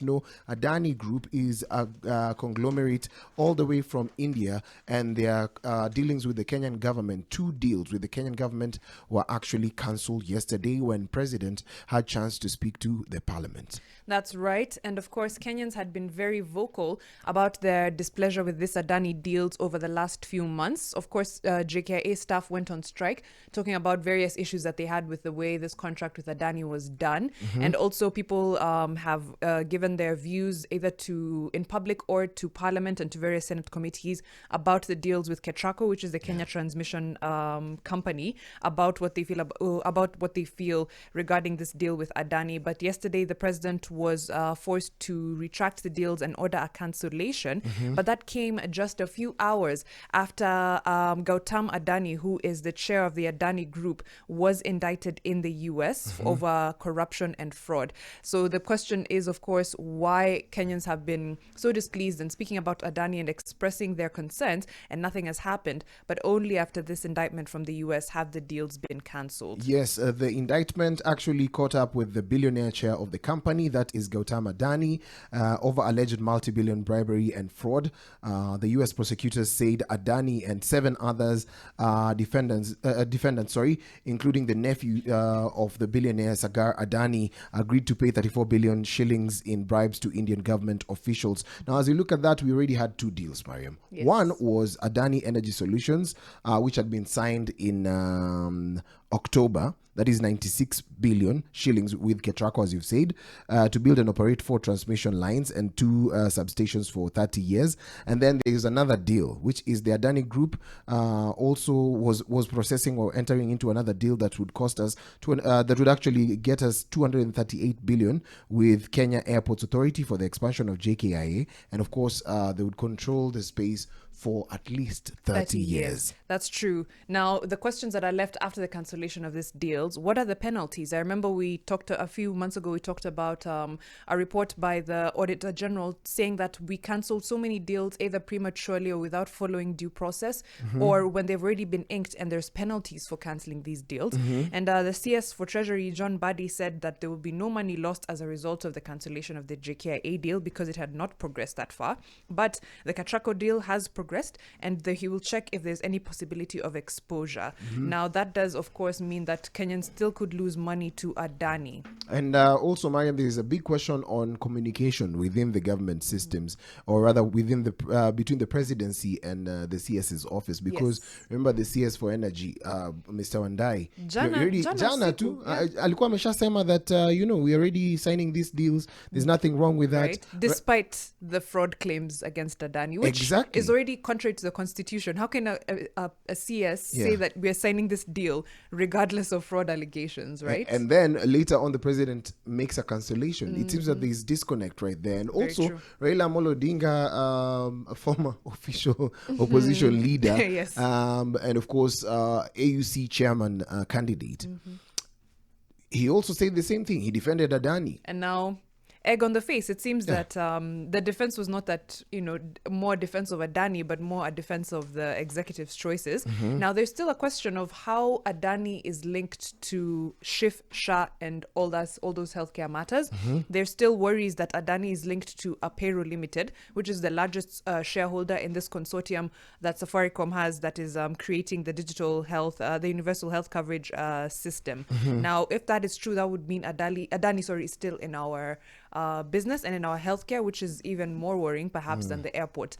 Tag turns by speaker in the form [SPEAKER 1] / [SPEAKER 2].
[SPEAKER 1] know, Adani Group is a conglomerate all the way from India, and their dealings with the Kenyan government, two deals with the Kenyan government, were actually cancelled yesterday when President had chance to speak to the parliament.
[SPEAKER 2] That's right. And of course, Kenyans had been very vocal about their displeasure with this Adani deals over the last few months. Of course, JKIA staff went on strike, talking about various issues that they had with the way this contract with Adani was done. And also, people have given their views either in public or to Parliament and to various Senate committees about the deals with Ketraco, which is the Kenya Transmission Company, about what they feel regarding this deal with Adani. But yesterday, the president was forced to retract the deals and order a cancellation. But that came just a few hours after Gautam Adani, who is the chair of the Adani Group, was indicted in the US over corruption and fraud. So the question is, of course, why Kenyans have been so displeased and speaking about Adani and expressing their concerns, and nothing has happened. But only after this indictment from the US have the deals been cancelled.
[SPEAKER 1] Yes, the indictment actually caught up with the billionaire chair of the company, that is Gautam Adani, over alleged multi-billion bribery and fraud. The U.S. prosecutors said Adani and 7 others defendants, including the nephew of the billionaire Sagar Adani, agreed to pay 34 billion shillings in bribes to Indian government officials. Now, as you look at that, we already had 2 deals, Mariam.
[SPEAKER 2] Yes.
[SPEAKER 1] One was Adani Energy Solutions, which had been signed in October. That is 96 billion shillings with Ketraco, as you've said, to build and operate 4 transmission lines and 2 substations for 30 years. And then there is another deal, which is the Adani Group also was processing or entering into another deal that would cost us that would actually get us 238 billion with Kenya Airports Authority for the expansion of JKIA. And of course, they would control the space for at least 30 years.
[SPEAKER 2] That's true. Now, the questions that are left after the cancellation of these deals, what are the penalties? I remember we talked a few months ago, we talked about a report by the Auditor General saying that we cancelled so many deals either prematurely or without following due process, or when they've already been inked and there's penalties for cancelling these deals. And the CS for Treasury, John Buddy, said that there will be no money lost as a result of the cancellation of the JKIA deal because it had not progressed that far. But the Ketraco deal has progressed, and he will check if there's any possibility of exposure. Now, that does, of course, mean that Kenyans still could lose money to Adani.
[SPEAKER 1] And also, Mariam, there is a big question on communication within the government systems, or rather within the between the presidency and the CS's office. Because remember, the CS for energy, Mr. Wandai, jana too, alikuwa ameshasema that we're already signing these deals. There's nothing wrong with that,
[SPEAKER 2] right? Despite the fraud claims against Adani, which is already contrary to the constitution. How can a CS say that we are signing this deal regardless of fraud allegations, right?
[SPEAKER 1] And then later on, the president makes a cancellation. It seems that there's disconnect right there. And also, Raila Amolo Odinga, a former official opposition leader, and of course, AUC chairman candidate, he also said the same thing. He defended Adani.
[SPEAKER 2] And now, egg on the face. It seems that the defense was not that, more defense of Adani, but more a defense of the executive's choices. Now, there's still a question of how Adani is linked to Shif, Shah, and all those healthcare matters. There's still worries that Adani is linked to Apero Limited, which is the largest shareholder in this consortium that Safaricom has that is creating the digital health, the universal health coverage system. Now, if that is true, that would mean Adani is still in our business and in our healthcare, which is even more worrying perhaps than the airport.